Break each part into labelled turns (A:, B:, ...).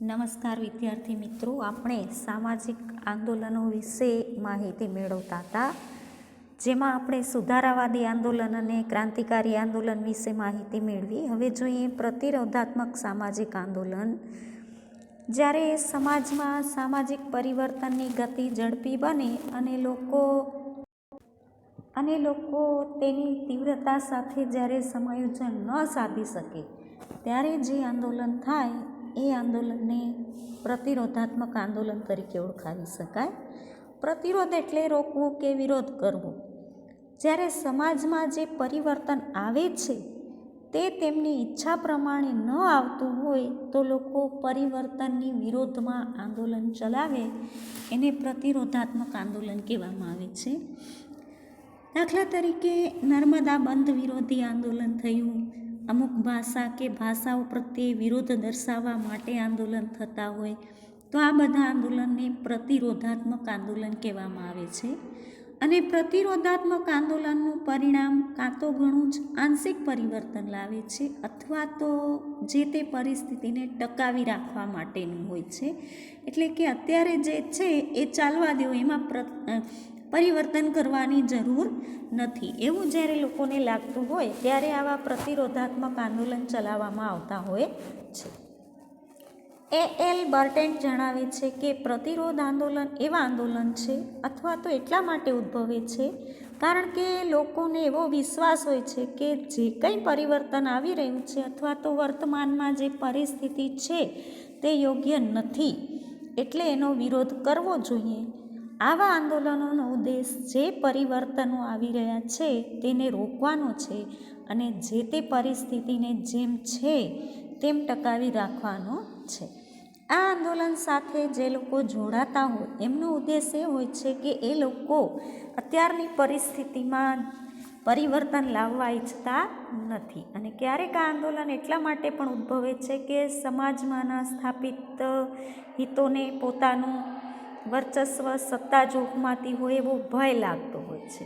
A: નમસ્કાર વિદ્યાર્થી મિત્રો, આપણે સામાજિક આંદોલનો વિશે માહિતી મેળવતા હતા, જેમાં આપણે સુધારાવાદી આંદોલન અને ક્રાંતિકારી આંદોલન વિશે માહિતી મેળવી. હવે જોઈએ પ્રતિરોધાત્મક સામાજિક આંદોલન. જ્યારે સમાજમાં સામાજિક પરિવર્તનની ગતિ ઝડપી બને અને લોકો તેની તીવ્રતા સાથે જ્યારે સમાયોજન ન સાધી શકે, ત્યારે જે આંદોલન થાય એ આંદોલનને પ્રતિરોધાત્મક આંદોલન તરીકે ઓળખાવી શકાય. પ્રતિરોધ એટલે રોકવું કે વિરોધ કરવો. જ્યારે સમાજમાં જે પરિવર્તન આવે છે તે તેમની ઈચ્છા પ્રમાણે ન આવતું હોય તો લોકો પરિવર્તનની વિરોધમાં આંદોલન ચલાવે, એને પ્રતિરોધાત્મક આંદોલન કહેવામાં આવે છે. દાખલા તરીકે નર્મદા બંધ વિરોધી આંદોલન થયું. અમુક ભાષા કે ભાષાઓ પ્રત્યે વિરોધ દર્શાવવા માટે આંદોલન થતા હોય તો આ બધા આંદોલનને પ્રતિરોધાત્મક આંદોલન કહેવામાં આવે છે. અને પ્રતિરોધાત્મક આંદોલનનું પરિણામ કાં તો ઘણું જ આંશિક પરિવર્તન લાવે છે અથવા તો જે તે પરિસ્થિતિને ટકાવી રાખવા માટેનું હોય છે. એટલે કે અત્યારે જે છે એ ચાલવા દેવું, એમાં પરિવર્તન કરવાની જરૂર નથી, એવું જ્યારે લોકોને લાગતું હોય ત્યારે આવા પ્રતિરોધાત્મક આંદોલન ચલાવવામાં આવતા હોય છે. એલ બર્ટેન્ટ જણાવે છે કે પ્રતિરોધ આંદોલન એવા આંદોલન છે અથવા તો એટલા માટે ઉદ્ભવે છે કારણ કે લોકોને એવો વિશ્વાસ હોય છે કે જે કંઈ પરિવર્તન આવી રહ્યું છે અથવા તો વર્તમાનમાં જે પરિસ્થિતિ છે તે યોગ્ય નથી, એટલે એનો વિરોધ કરવો જોઈએ. આવા આંદોલનોનો ઉદ્દેશ જે પરિવર્તનો આવી રહ્યા છે તેને રોકવાનો છે અને જે તે પરિસ્થિતિને જેમ છે તેમ ટકાવી રાખવાનો છે. આ આંદોલન સાથે જે લોકો જોડાતા હોય એમનો ઉદ્દેશ એ હોય છે કે એ લોકો અત્યારની પરિસ્થિતિમાં પરિવર્તન લાવવા ઈચ્છતા નથી. અને ક્યારેક આ આંદોલન એટલા માટે પણ ઉદ્ભવે છે કે સમાજમાંના સ્થાપિત હિતોને પોતાનું વર્ચસ્વ સત્તા જોખમાતી હોય એવો ભય લાગતો હોય છે.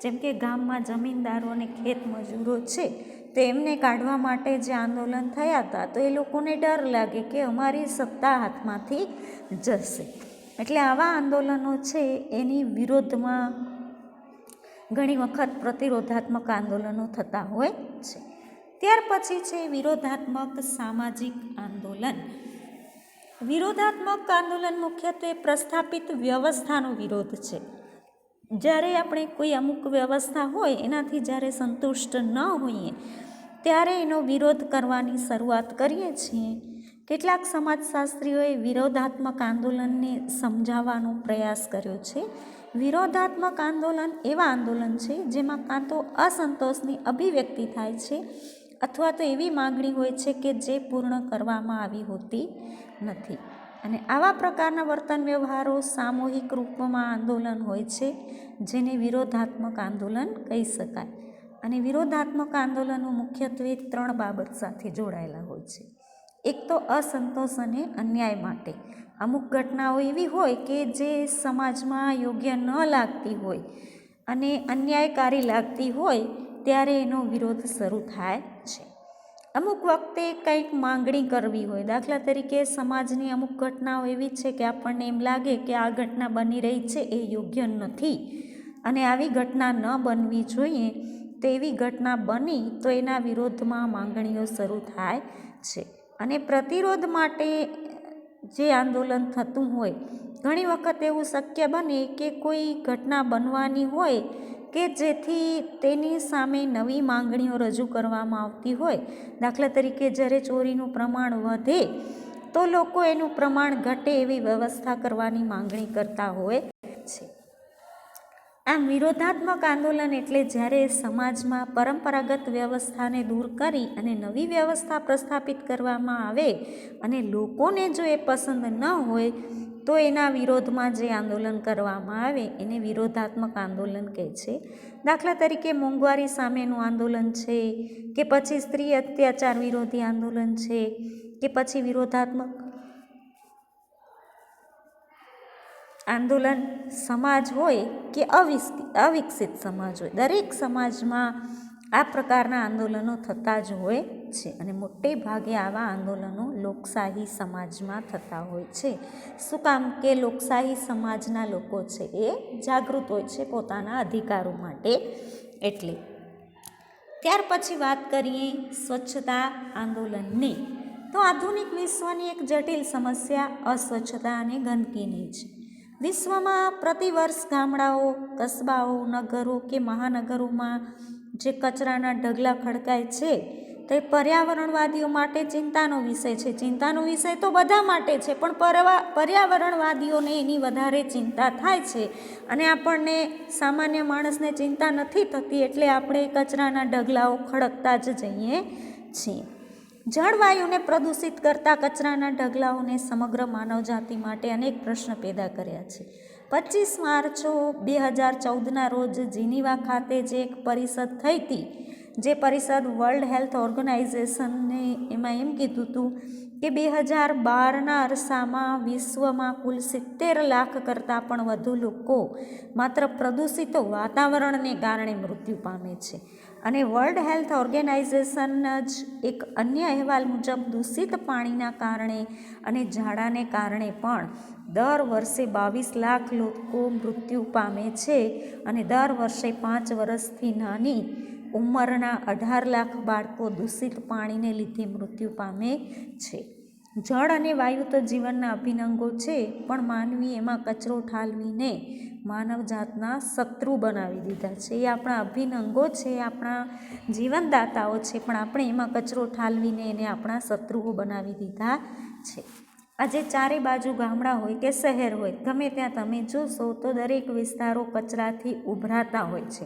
A: જેમ કે ગામમાં જમીનદારો અને ખેત મજૂરો છે તો એમને કાઢવા માટે જે આંદોલન થયા હતા તો એ લોકોને ડર લાગે કે અમારી સત્તા હાથમાંથી જશે, એટલે આવા આંદોલનો છે એની વિરોધમાં ઘણી વખત પ્રતિરોધાત્મક આંદોલનો થતા હોય છે. ત્યાર પછી છે વિરોધાત્મક સામાજિક આંદોલન. વિરોધાત્મક આંદોલન મુખ્યત્વે પ્રસ્થાપિત વ્યવસ્થાનો વિરોધ છે. જ્યારે આપણે કોઈ અમુક વ્યવસ્થા હોય એનાથી જ્યારે સંતુષ્ટ ન હોઈએ ત્યારે એનો વિરોધ કરવાની શરૂઆત કરીએ છીએ. કેટલાક સમાજશાસ્ત્રીઓએ વિરોધાત્મક આંદોલનને સમજાવવાનો પ્રયાસ કર્યો છે. વિરોધાત્મક આંદોલન એવા આંદોલન છે જેમાં કાં તો અસંતોષની અભિવ્યક્તિ થાય છે અથવા તો એવી માગણી હોય છે કે જે પૂર્ણ કરવામાં આવી હોતી નથી. અને આવા પ્રકારના વર્તન વ્યવહારો સામૂહિક રૂપમાં આંદોલન હોય છે જેને વિરોધાત્મક આંદોલન કહી શકાય. અને વિરોધાત્મક આંદોલનો મુખ્યત્વે 3 બાબત સાથે જોડાયેલા હોય છે. એક તો અસંતોષ અને અન્યાય માટે. અમુક ઘટનાઓ એવી હોય કે જે સમાજમાં યોગ્ય ન લાગતી હોય અને અન્યાયકારી લાગતી હોય ત્યારે એનો વિરોધ શરૂ થાય છે. અમુક વખતે કંઈક માંગણી કરવી હોય, દાખલા તરીકે સમાજની અમુક ઘટનાઓ એવી છે કે આપણને એમ લાગે કે આ ઘટના બની રહી છે એ યોગ્ય નથી અને આવી ઘટના ન બનવી જોઈએ, તો એવી ઘટના બની તો એના વિરોધમાં માંગણીઓ શરૂ થાય છે. અને પ્રતિરોધ માટે જે આંદોલન થતું હોય, ઘણી વખત એવું શક્ય બને કે કોઈ ઘટના બનવાની હોય કે જેથી તેની સામે નવી માંગણીઓ રજૂ કરવામાં આવતી હોય. દાખલા તરીકે જ્યારે ચોરીનું પ્રમાણ વધે તો લોકો એનું પ્રમાણ ઘટે એવી વ્યવસ્થા કરવાની માંગણી કરતા હોય છે. આમ વિરોધાત્મક આંદોલન એટલે જ્યારે સમાજમાં પરંપરાગત વ્યવસ્થાને દૂર કરી અને નવી વ્યવસ્થા પ્રસ્થાપિત કરવામાં આવે અને લોકોને જો એ પસંદ ન હોય તો એના વિરોધમાં જે આંદોલન કરવામાં આવે એને વિરોધાત્મક આંદોલન કહે છે. દાખલા તરીકે મોંઘવારી સામેનું આંદોલન છે કે પછી સ્ત્રી અત્યાચાર વિરોધી આંદોલન છે કે પછી વિરોધાત્મક આંદોલન સમાજ હોય કે અવિકસિત સમાજ હોય, દરેક સમાજમાં આ પ્રકારના આંદોલનો થતા જ હોય છે અને મોટે ભાગે આવા આંદોલનો લોકશાહી સમાજમાં થતા હોય છે. શું કામ કે લોકશાહી સમાજના લોકો છે એ જાગૃત હોય છે પોતાના અધિકારો માટે. એટલે ત્યાર પછી વાત કરીએ સ્વચ્છતા આંદોલનની. તો આધુનિક વિશ્વની એક જટિલ સમસ્યા અસ્વચ્છતા અને ગંદકીની છે. વિશ્વમાં પ્રતિવર્ષ ગામડાઓ, કસ્બાઓ, નગરો કે મહાનગરોમાં જે કચરાના ઢગલા ખડકાય છે તે પર્યાવરણવાદીઓ માટે ચિંતાનો વિષય છે. ચિંતાનો વિષય તો બધા માટે છે, પણ પર્યાવરણવાદીઓને એની વધારે ચિંતા થાય છે અને આપણને સામાન્ય માણસને ચિંતા નથી થતી, એટલે આપણે કચરાના ઢગલાઓ ખડકતા જ જઈએ છીએ. જળવાયુને પ્રદૂષિત કરતા કચરાના ઢગલાઓને સમગ્ર માનવજાતિ માટે અનેક પ્રશ્ન પેદા કર્યા છે. 25 માર્ચ 2014ના રોજ જીનીવા ખાતે જે એક પરિષદ થઈ હતી, જે પરિષદ વર્લ્ડ હેલ્થ ઓર્ગેનાઇઝેશનને એમાં એમ કીધું હતું કે 2012ના અરસામાં વિશ્વમાં કુલ 70 લાખ કરતાં પણ વધુ લોકો માત્ર પ્રદૂષિત વાતાવરણને કારણે મૃત્યુ પામે છે. અને વર્લ્ડ હેલ્થ ઓર્ગેનાઇઝેશન જ એક અન્ય અહેવાલ મુજબ દૂષિત પાણીના કારણે અને ઝાડાને કારણે પણ દર વર્ષે 22 લાખ લોકો મૃત્યુ પામે છે અને દર વર્ષે 5 વર્ષથી નાની ઉંમરના 18 લાખ બાળકો દૂષિત પાણીને લીધે મૃત્યુ પામે છે. જળ અને વાયુ તો જીવનના અભિન્ન અંગો છે, પણ માનવી એમાં કચરો ઠાલવીને માનવજાતના શત્રુ બનાવી દીધા છે. એ આપણા અભિન્ન અંગો છે, આપણા જીવનદાતાઓ છે, પણ આપણે એમાં કચરો ઠાલવીને એને આપણા શત્રુઓ બનાવી દીધા છે. આજે ચારે બાજુ ગામડા હોય કે શહેર હોય, ગમે ત્યાં તમે જોશો તો દરેક વિસ્તારો કચરાથી ઉભરાતા હોય છે.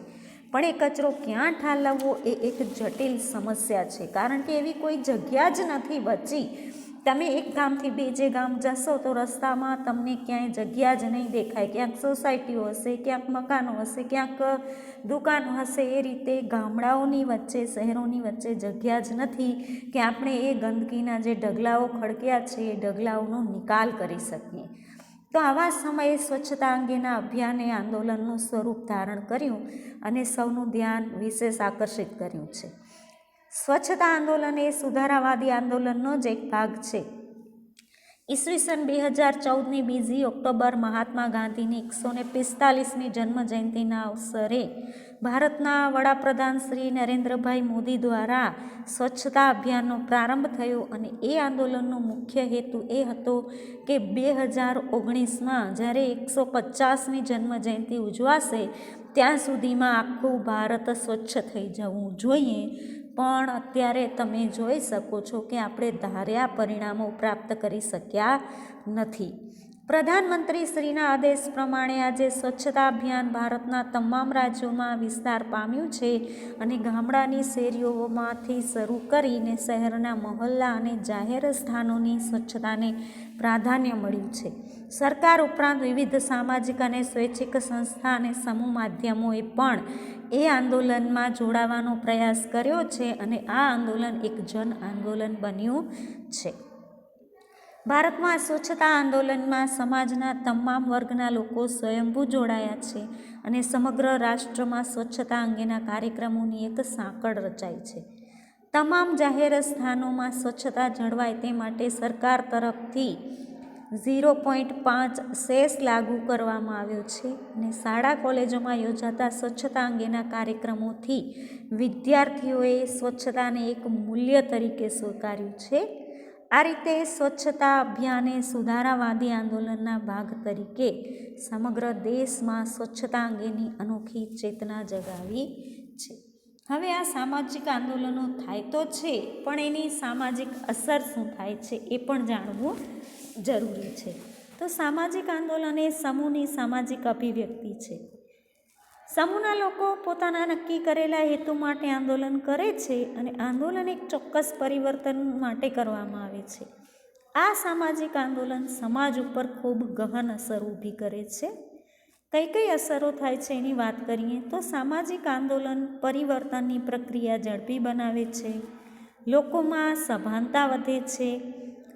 A: પણ એ કચરો ક્યાં ઠાલવવો એ એક જટિલ સમસ્યા છે, કારણ કે એવી કોઈ જગ્યા જ નથી બચી. તમે એક ગામથી બીજે ગામ જશો તો રસ્તામાં તમને ક્યાંય જગ્યા જ નહીં દેખાય. ક્યાંક સોસાયટીઓ હશે, ક્યાંક મકાનો હશે, ક્યાંક દુકાનો હશે. એ રીતે ગામડાઓની વચ્ચે, શહેરોની વચ્ચે જગ્યા જ નથી કે આપણે એ ગંદકીના જે ઢગલાઓ ખડક્યા છે એ ઢગલાઓનો નિકાલ કરી શકીએ. તો આવા સમયે સ્વચ્છતા અંગેના અભિયાને આંદોલનનું સ્વરૂપ ધારણ કર્યું અને સૌનું ધ્યાન વિશેષ આકર્ષિત કર્યું છે. સ્વચ્છતા આંદોલન એ સુધારાવાદી આંદોલનનો જ એક ભાગ છે. ઈસવીસન 2014ની 2 ઓક્ટોબર મહાત્મા ગાંધીની 145મી જન્મજયંતિના અવસરે ભારતના વડાપ્રધાન શ્રી નરેન્દ્રભાઈ મોદી દ્વારા સ્વચ્છતા અભિયાનનો પ્રારંભ થયો અને એ આંદોલનનો મુખ્ય હેતુ એ હતો કે 2019માં જ્યારે 150મી જન્મજયંતિ ઉજવાશે ત્યાં સુધીમાં આખું ભારત સ્વચ્છ થઈ જવું જોઈએ. પણ અત્યારે તમે જોઈ શકો છો કે આપણે ધાર્યા પરિણામો પ્રાપ્ત કરી શક્યા નથી. પ્રધાનમંત્રી શ્રીના આદેશ પ્રમાણે આજે સ્વચ્છતા અભિયાન ભારતના તમામ રાજ્યોમાં વિસ્તાર પામ્યું છે અને ગામડાની શેરીઓમાંથી શરૂ કરીને શહેરના મહોલ્લા અને જાહેર સ્થાનોની સ્વચ્છતાને પ્રાધાન્ય મળ્યું છે. સરકાર ઉપરાંત વિવિધ સામાજિક અને સ્વૈચ્છિક સંસ્થા અને સમૂહ માધ્યમોએ પણ એ આંદોલનમાં જોડાવાનો પ્રયાસ કર્યો છે અને આ આંદોલન એક જન આંદોલન બન્યું છે. ભારતમાં સ્વચ્છતા આંદોલનમાં સમાજના તમામ વર્ગના લોકો સ્વયંભૂ જોડાયા છે અને સમગ્ર રાષ્ટ્રમાં સ્વચ્છતા અંગેના કાર્યક્રમોની એક સાંકળ રચાઈ છે. તમામ જાહેર સ્થાનોમાં સ્વચ્છતા જળવાય તે માટે સરકાર તરફથી 0.5 સેસ લાગુ કરવામાં આવ્યો છે અને શાળા કોલેજોમાં યોજાતા સ્વચ્છતા અંગેના કાર્યક્રમોથી વિદ્યાર્થીઓએ સ્વચ્છતાને એક મૂલ્ય તરીકે સ્વીકાર્યું છે. આ રીતે સ્વચ્છતા અભિયાને સુધારાવાદી આંદોલનના ભાગ તરીકે સમગ્ર દેશમાં સ્વચ્છતા અંગેની અનોખી ચેતના જગાવી છે. હવે આ સામાજિક આંદોલનો થાય તો છે, પણ એની સામાજિક અસર શું થાય છે એ પણ જાણવું જરૂરી છે. તો સામાજિક આંદોલન એ સમૂહની સામાજિક અભિવ્યક્તિ છે. સમૂહના લોકો પોતાના નક્કી કરેલા હેતુ માટે આંદોલન કરે છે અને આંદોલન એક ચોક્કસ પરિવર્તન માટે કરવામાં આવે છે. આ સામાજિક આંદોલન સમાજ ઉપર ખૂબ ગહન અસર ઊભી કરે છે. કઈ કઈ અસરો થાય છે એની વાત કરીએ તો સામાજિક આંદોલન પરિવર્તનની પ્રક્રિયા ઝડપી બનાવે છે, લોકોમાં સભાનતા વધે છે,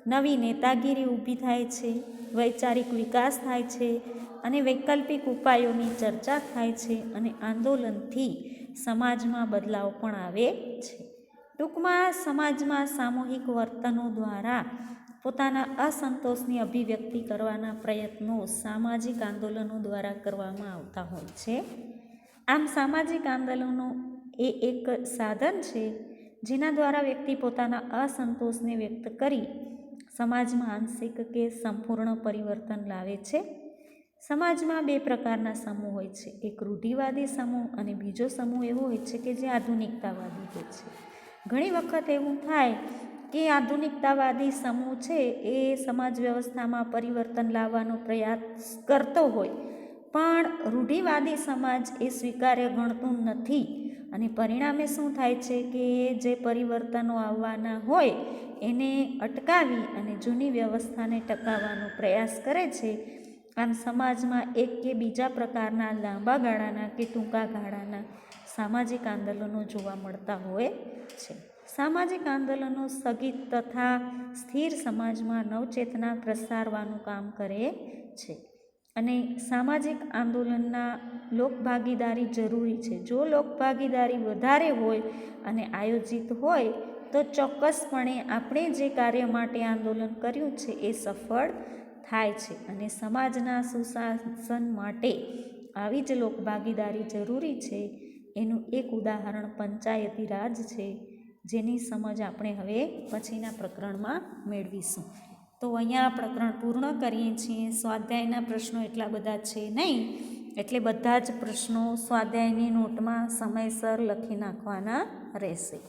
A: નવી નેતાગીરી ઊભી થાય છે, વૈચારિક વિકાસ થાય છે અને વૈકલ્પિક ઉપાયોની ચર્ચા થાય છે અને આંદોલનથી સમાજમાં બદલાવ પણ આવે છે. ટૂંકમાં સમાજમાં સામૂહિક વર્તનો દ્વારા પોતાના અસંતોષની અભિવ્યક્તિ કરવાના પ્રયત્નો સામાજિક આંદોલનો દ્વારા કરવામાં આવતા હોય છે. આમ સામાજિક આંદોલનો એ એક સાધન છે જેના દ્વારા વ્યક્તિ પોતાના અસંતોષને વ્યક્ત કરી સમાજમાં આંશિક કે સંપૂર્ણ પરિવર્તન લાવે છે. સમાજમાં બે પ્રકારના સમૂહ હોય છે, એક રૂઢિવાદી સમૂહ અને બીજો સમૂહ એવો હોય છે કે જે આધુનિકતાવાદી હોય છે. ઘણી વખત એવું થાય કે આધુનિકતાવાદી સમૂહ છે એ સમાજ વ્યવસ્થામાં પરિવર્તન લાવવાનો પ્રયાસ કરતો હોય, પણ રૂઢિવાદી સમાજ એ સ્વીકાર્ય ગણતું નથી અને પરિણામે શું થાય છે કે જે પરિવર્તનો આવવાના હોય એને અટકાવી અને જૂની વ્યવસ્થાને ટકાવવાનો પ્રયાસ કરે છે. આમ સમાજમાં એક કે બીજા પ્રકારના લાંબા ગાળાના કે ટૂંકા ગાળાના સામાજિક આંદોલનો જોવા મળતા હોય છે. સામાજિક આંદોલનો સ્થગિત તથા સ્થિર સમાજમાં નવચેતના પ્રસારવાનું કામ કરે છે અને સામાજિક આંદોલનના લોકભાગીદારી જરૂરી છે. જો લોકભાગીદારી વધારે હોય અને આયોજિત હોય તો ચોક્કસપણે આપણે જે કાર્ય માટે આંદોલન કર્યું છે એ સફળ થાય છે અને સમાજના સુશાસન માટે આવી જ લોકભાગીદારી જરૂરી છે. એનું એક ઉદાહરણ પંચાયતી રાજ છે, જેની સમજ આપણે હવે પછીના પ્રકરણમાં મેળવીશું. તો અહીંયા આ પ્રકરણ પૂર્ણ કરીએ છીએ. સ્વાધ્યાયના પ્રશ્નો એટલા બધા છે નહીં, એટલે બધા જ પ્રશ્નો સ્વાધ્યાયની નોટમાં સમયસર લખી નાખવાના રહેશે.